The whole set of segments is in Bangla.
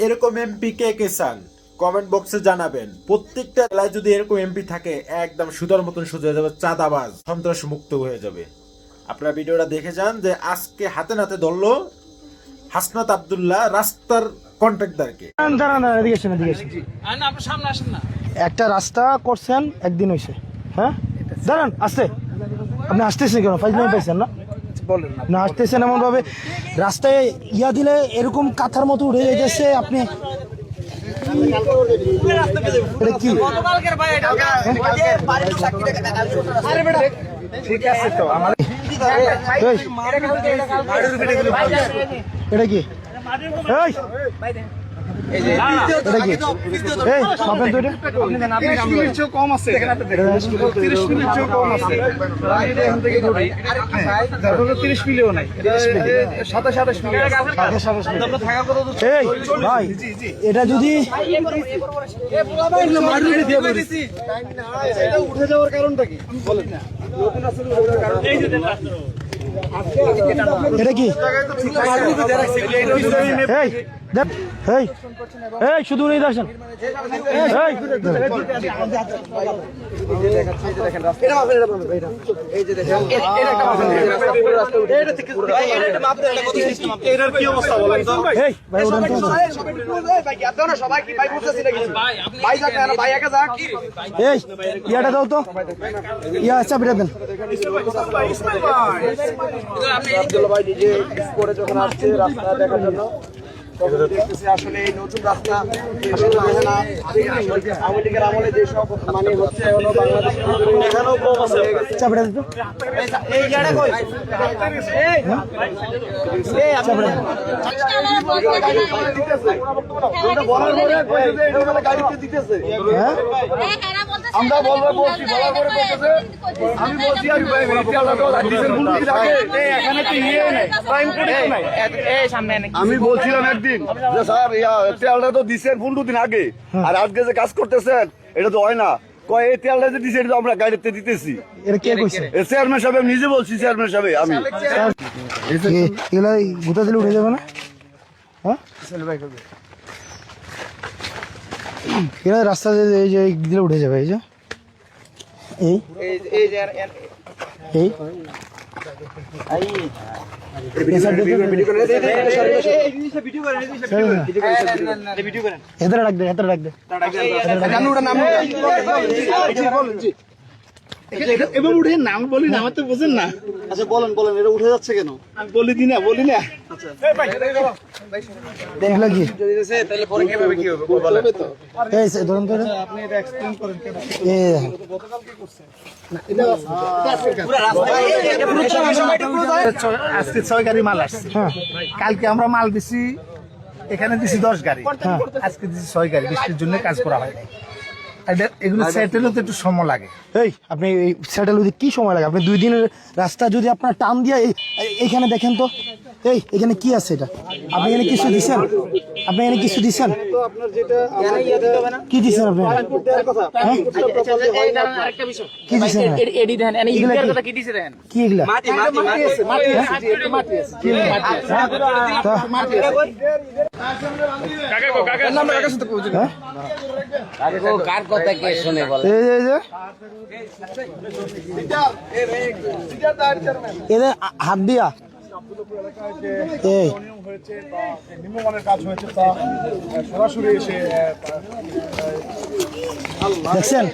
এরকম এমপি কে কে চান কমেন্ট বক্সে জানাবেন। প্রত্যেকটা জেলায় যদি এরকম এমপি থাকে একদম সুতার মতন সোজা হয়ে যাবে, চাঁদাবাজ সন্ত্রাস মুক্ত হয়ে যাবে। আপনারা ভিডিওটা দেখে যান যে আজকে হাতে নাতে ধরলো হাসনাত আব্দুল্লাহ রাস্তার কন্ট্রাক্টরকে। একটা রাস্তা করছেন একদিন হয়েছে, হ্যাঁ দাঁড়ান আসতে, আপনি আসতেছেন কেন? ফাইজলামি পাইছেন না, না আসতেছেন এমন ভাবে রাস্তায় ইয়া দিলে এরকম কাঁথার মতো উঠে যাচ্ছে। আপনি কি ঠিক আছে তো আমার এটা কি কম আছে, 30 মিলিয়ন নাই, 27 মিলিয়ন। ভাই এটা যদি উঠে যাওয়ার কারণটা কি বলেন না? এটা কি শুধু উনি আসেন, ইয়াটা দাও তো, ইয়া চাবিটা দেন। ভাই নিজে করে যখন আসছে রাস্তা দেখার জন্য আসলে এই নতুন রাস্তা আওয়ামী লীগের আমলে যেসব মানে হচ্ছে এখানেও কম আছে। চাপড়া দিত আমরা বলছি বলার পরে বলতেছে আমি বলছি আমি বলছিলাম একদিন যে স্যার তেলটা তো দিচ্ছেন 15 দিন আগে, আর আজকে যে কাজ করতেছেন এটা তো হয় না। কয় এই তেলটা যে দিচ্ছে এটা তো আমরা গাড়িতে দিতেছি। চেয়ারম্যান সাহেব নিজে বলছি, চেয়ারম্যান সাহেব আমি এগুলা গুতা দিলে উঠে যাবে না? হ্যাঁ এরা রাস্তা এই যে দিলে উঠে যাবে। এই যে এই এই এদের রাখ দে, এদের রাখ দে। এবার উঠে নাম বলি না, আমার তো বোঝেন না। আচ্ছা বলেন বলেন, এটা উঠে যাচ্ছে কেন? আমি বলি দি না, বলি না। দেখলো কি তাহলে পরে কিভাবে কি হবে বলবে তো? এই ধরুন তো আপনি এটা এক্সপ্লেইন করেন কেন? গতকালকে করছেন না, এটা পুরো রাস্তা আজকে 6 গাড়ি মাল আসছে। হ্যাঁ কালকে আমরা মাল দিছি, এখানে দিছি 10 গাড়ি, আজকে দিছি 6 গাড়ি। বৃষ্টির জন্য কাজ করা হয় নাই। এগুলো সেটেল হতে একটু সময় লাগে। এই আপনি এই সেটেল হতে কি সময় লাগে? আপনি 2 দিনের রাস্তা যদি আপনার টান দিয়ে এইখানে দেখেন তো, এই এখানে কি আছে? এটা আপনি এখানে কিছু দিচ্ছেন? আপনি এখানে কিছু দিচ্ছেন? কি দিচ্ছেন আপনি? কি দিচ্ছেন? কি এগুলা? এদের হাত দিয়া নিম্নমানের কাজ হয়েছে তা সরাসরি এসে দেখছেন।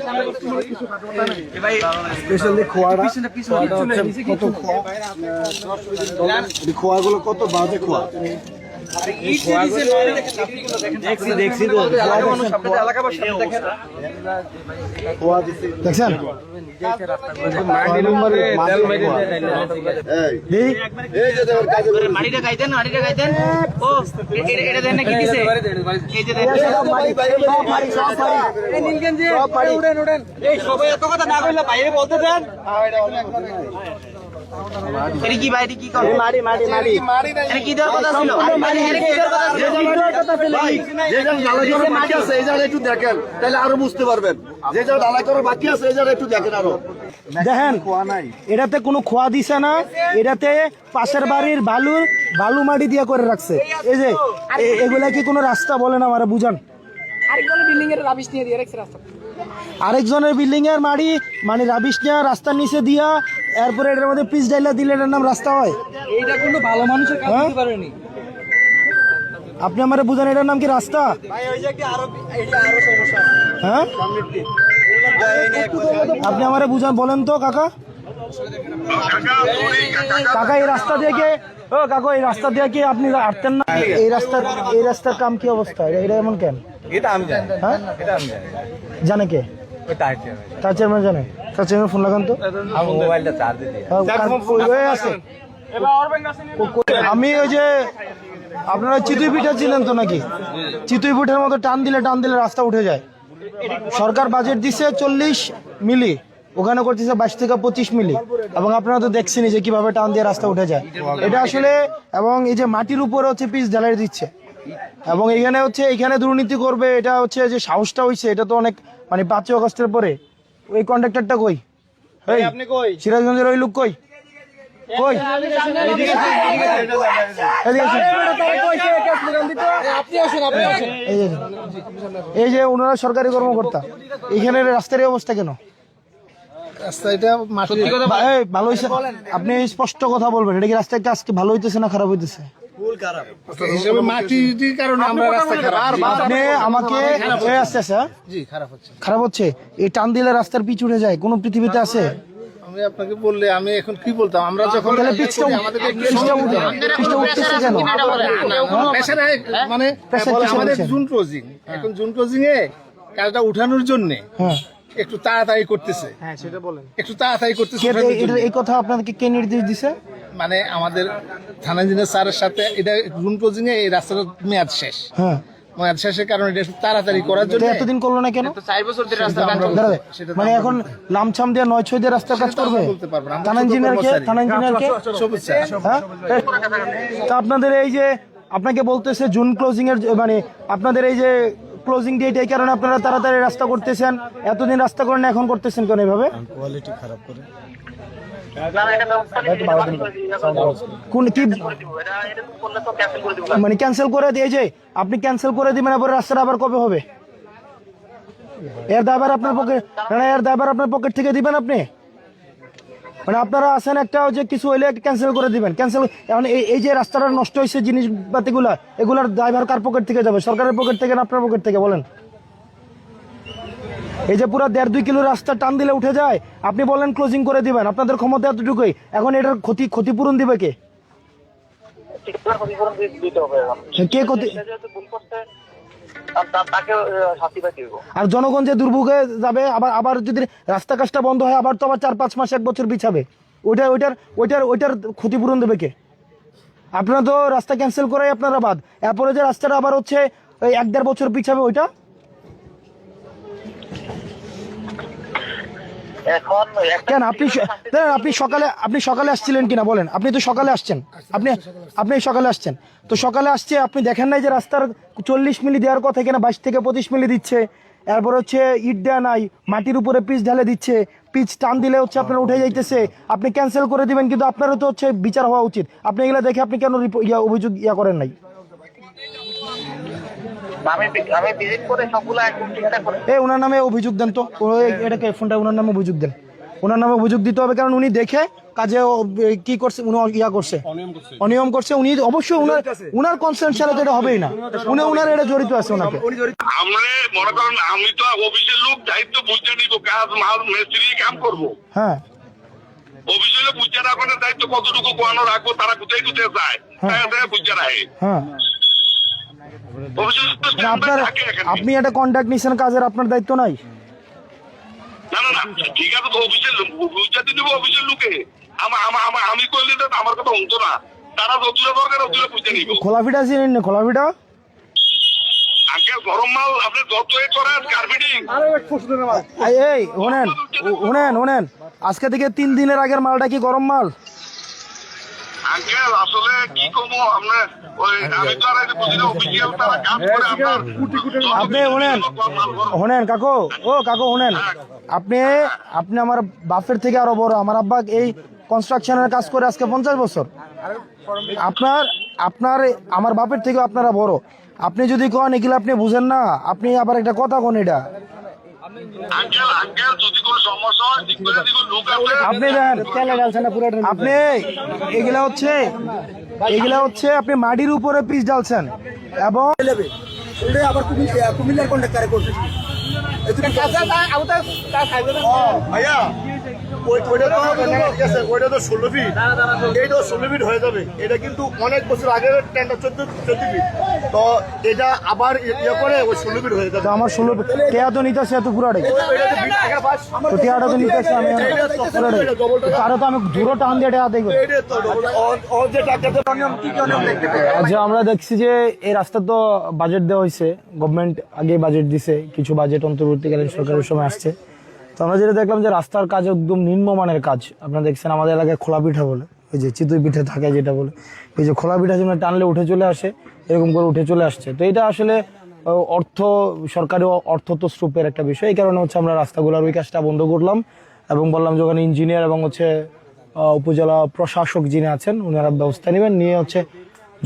খোয়াগুলো কত বাজে খোয়া, দেখছি তো দেখছেন। এটা কি ভাই, এটা কি করে? এটা কি দেওয়ার কথা ছিল? এটা কি দেওয়ার কথা ছিল? যে জায়গায় ঢালাই করার বাকি আছে এই জায়গাটা একটু দেখেন, তাহলে আরো বুঝতে পারবেন। যে জায়গায় ঢালাই করার বাকি আছে এই জায়গাটা একটু দেখেন আরো। দেখেন এটাতে কোনো খোয়া দিছে না, এটাতে পাশের বাড়ির বালু মাটি দিয়ে করে রাখছে। এই যে এগুলা কি কোনো রাস্তা বলেন আমার বুঝান? আরেকজনের বিল্ডিং এর মাটি মানে রাবিশ নিয়ে রাস্তার নিচে দিয়া এরপরে এটার মধ্যে পিচ ডাইলা দিলে এটার নাম রাস্তা হয়? এইটা কোনো ভালো মানুষের কাজ হ্যাঁ? করতে পারেনি। আপনি আমারে বুঝান এটার নাম কি রাস্তা? হ্যাঁ, আপনি আমারে বুঝান, বলেন তো কাকা। কাকা এই রাস্তা দিয়ে কি, ও কাকা এই রাস্তা দিয়ে কি আপনি হাঁটতেন না? এই রাস্তার কাম কি অবস্থা? এটা এমন কেন? এটা আমি জানি, হ্যাঁ, এটা আমি জানি। জানে কে? তার চেয়ারম্যান জানে? তার চেয়ারম্যান ফোন লাগান তো। আমার মোবাইলটা চার্জ দিয়ে আছে। আমি ওই যে আপনারা চিতুই পিঠা ছিলেন তো নাকি? চিতুই পিঠার মতো টান দিলে রাস্তা উঠে যায়। সরকার বাজেট দিছে 40 মিলি, ওখানে করতেছে 22 থেকে 25 মিলি, এবং আপনারা তো দেখছেনই যে কিভাবে টান দিয়ে রাস্তা উঠে যায়। এটা আসলে, এবং এই যে মাটির উপরে হচ্ছে পিচ ঢালাই দিচ্ছে, এবং এখানে দুর্নীতি করবে, এটা হচ্ছে যে সাহসটা হইছে, এটা তো অনেক মানে 5 আগস্টের পরে। ওই কন্ট্রাক্টরটা কই? এই আপনি কই? সিরাজগঞ্জের ওই লোক কই? কই? এদিকে আসেন। এই যে ওনারা সরকারি কর্মকর্তা, এখানে রাস্তার এই অবস্থা কেন? ভালো হয়েছে? আপনি স্পষ্ট কথা বলবেন, এটা কি রাস্তার কাজ কি ভালো হইতেছে না খারাপ হইতেছে? আপনি আমাকে খারাপ হচ্ছে, এই টান দিলে রাস্তার পিচ উঠে যায়, কোন পৃথিবীতে আছে? আমি আপনাকে বললে আমি এখন কি বলতাম, আমরা যখন পিচটা উঠতেছে কেন? মানে আমাদের জুন ক্লোজিং, এখন জুন ক্লোজিং এ কাজটা উঠানোর জন্য একটু তাড়াতাড়ি করতেছে। হ্যাঁ সেটা বলেন, একটু তাড়াতাড়ি করতেছে। এই কথা আপনাদেরকে কে নির্দেশ দিছে? মানে আমাদের থানা ইঞ্জিনিয়ার স্যারের সাথে, এটা জুন ক্লোজিং এ এই রাস্তাটা মেয়াদ শেষ। হ্যাঁ, মেয়াদ শেষের কারণে এটা একটু তাড়াতাড়ি করার জন্য। এতদিন করলো না কেন? 4 বছর ধরে রাস্তা মানে এখন লামছাম দিয়ে 9-6 দিয়ে রাস্তার কাজ করবে থানা ইঞ্জিনিয়ারকে? তা আপনাদের এই যে আপনাকে বলতেছে জুন ক্লোজিং এর, মানে আপনাদের এই যে ক্লোজিং ডেট, এই কারণে আপনারা তাড়াতাড়ি রাস্তা করতেছেন, এতদিন রাস্তা করেন, এখন করতেছেন কেন এভাবে? কোয়ালিটি খারাপ করে কোন কি মানে ক্যান্সেল করে দিয়ে, যে আপনি ক্যান্সেল করে দিবেন, এবার রাস্তাটা আবার কবে হবে? এর দায়ভার আপনার পকেট, এর দায়ভার আপনার পকেট থেকে দিবেন আপনি? মানে আপনারা আছেন একটা যে কিছু হইলে ক্যান্সেল করে দিবেন, ক্যান্সেল। এখন এই যে রাস্তাটা নষ্ট হয়েছে, জিনিসপাতিগুলা, এগুলার দায়ভার কার পকেট থেকে যাবে? সরকারের পকেট থেকে না আপনার পকেট থেকে? বলেন। এই যে পুরো 1.5-2 কিলো রাস্তা টান দিলে উঠে যায়, আপনি বলেন ক্লোজিং করে দিবেন, আপনাদের ক্ষমতা এতটুকুই। এখন এটার ক্ষতিপূরণ দিবে কে? কে ক্ষতি? আর জনগণ যে দুর্ভোগে যাবে, আবার যদি রাস্তা কাজটা বন্ধ হয়, আবার তো আবার 4-5 মাস 1 বছর বিছাবে, ওইটার ক্ষতিপূরণ দেবে কে? আপনারা তো রাস্তা ক্যান্সেল করাই আপনারা বাদ, এরপরে যে রাস্তাটা আবার হচ্ছে ওই 1-1.5 বছর পিছাবে, ওইটা কেন? আপনি সকালে আসছিলেন কিনা বলেন? আপনি তো সকালে আসছেন, আপনি সকালে আসছেন তো সকালে আসছে, আপনি দেখেন নাই যে রাস্তার 40 মিলি দেওয়ার কথা, এখানে 22 থেকে 25 মিলি দিচ্ছে। এরপর হচ্ছে ইট দেওয়া নাই, মাটির উপরে পিচ ঢালে দিচ্ছে, পিচ টান দিলে হচ্ছে আপনার উঠে যাইতেছে, আপনি ক্যান্সেল করে দিবেন, কিন্তু আপনারও তো হচ্ছে বিচার হওয়া উচিত। আপনি এগুলো দেখে আপনি কেন অভিযোগ করেন নাই? ওনার নামে অভিযোগ দেন তো, এটাকে ফোনটা ওনার নামে অভিযোগ দেন, ওনার নামে অভিযোগ দিতে হবে, কারণ উনি দেখে কাজে কি করছে, উনি অনিয়ম করছে, উনি অবশ্যই উনার কনসার্ন ছাড়া তো এটা হবেই না, উনার এটা জড়িত আছে। ওনাকে আমরা মনে করেন, আমি তো অফিসের লোক, দায়িত্ব বুঝতে নিব, কাজ মাল মিস্ত্রি কাম করবো। হ্যাঁ, অফিসের বুঝতে রাখার দায়িত্ব কতটুকু কোয়ানো রাখবো, তারা কোথায় কোথায় যায় বুঝতে রাখে। হ্যাঁ, আপনি একটা কন্ট্যাক্ট নিছেন কাজের, আপনার দায়িত্ব নাই? না ঠিক আছে, তো অফিসের বুঝতে দিব, অফিসের লোকে আমি করলে তো আমার কথা হতো না, তারা যতটা দরকার অতটা বুঝতে নিব। খোলাফিটা চিনেন না? খোলাফিটা আগে গরম মাল আপনি যত করেন কার্পেটিং। এই শোনেন, আজকে থেকে 3 দিনের আগের মালটা কি গরম মাল? আঙ্কেল আসলে কি কমো আপনার ওই আমি তো আর এই বুঝিনা অফিসিয়াল তারা কাজ করে আপনার আপনি শোনেন কাকু, ও কাকু শোনেন, আপনি আপনি আমার বাপের থেকে আরো বড়। আমার আব্বা এই কনস্ট্রাকশনের কাজ করে আজকে 50 বছর। আপনার আপনার আমার বাপের থেকে আপনারা বড়। আপনি যদি কন এগুলো আপনি বুঝেন না, আপনি আবার একটা কথা কোন এটা। আঙ্কেল যদি কোনো সমস্যা হয় ঠিক করে দিব লোক আছে আপনি দেন আপনি এগুলা হচ্ছে আপনি মাটির উপরে পিচ ডালছেন এবং ভাইয়া ওইটা তো 16 ফিট, এইটা 16 ফিট হয়ে যাবে। এটা কিন্তু অনেক বছর আগের টেন্ডার 14 ফিট, তো এটা আবার ইয়ে করে ওই 16 ফিট হয়ে যাবে। তো আমার 16 টেয়া তো নিতেছে এত পুরাটাই, তো টেয়াটা তো নিতেছে আমি পুরাটাই, তারও তো আমি দূরও টান দিয়ে টেয়া দেখবো। আচ্ছা, আমরা দেখছি যে এই রাস্তা তো বাজেট দেওয়া হয়েছে, গভর্নমেন্ট আগে বাজেট দিছে, কিছু বাজেট অন্তর্বর্তীকালীন সরকারের সময় আসছে। তো আমরা যেটা দেখলাম যে রাস্তার কাজ একদম নিম্নমানের কাজ। আপনারা দেখছেন আমাদের এলাকায় খোলা পিঠা বলে, ওই যে চিতই পিঠে থাকে যেটা বলে, ওই যে খোলা পিঠা যেমন টানলে উঠে চলে আসে, এরকম করে উঠে চলে আসছে। তো এটা আসলে সরকারি অর্থ তো স্রোপের একটা বিষয়। এই কারণে হচ্ছে আমরা রাস্তাগুলোর ওই কাজটা বন্ধ করলাম এবং বললাম যে ওখানে ইঞ্জিনিয়ার এবং হচ্ছে উপজেলা প্রশাসক যিনি আছেন ওনারা ব্যবস্থা নেবেন, নিয়ে হচ্ছে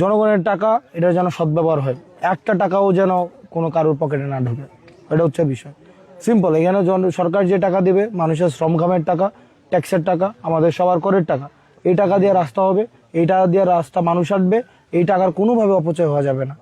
জনগণের টাকা এটা যেন সদ্ব্যবহার হয়, একটা টাকাও যেন কোনো কারোর পকেটে না ঢোকে, এটা হচ্ছে বিষয়। সিম্পল, এখানে সরকার যে টাকা দেবে মানুষের শ্রমঘামের টাকা, ট্যাক্সের টাকা, আমাদের সবার করের টাকা, এই টাকা দিয়ে রাস্তা হবে, এই টাকা দিয়ে রাস্তা মানুষ আসবে, এই টাকার কোনোভাবে অপচয় হওয়া যাবে না।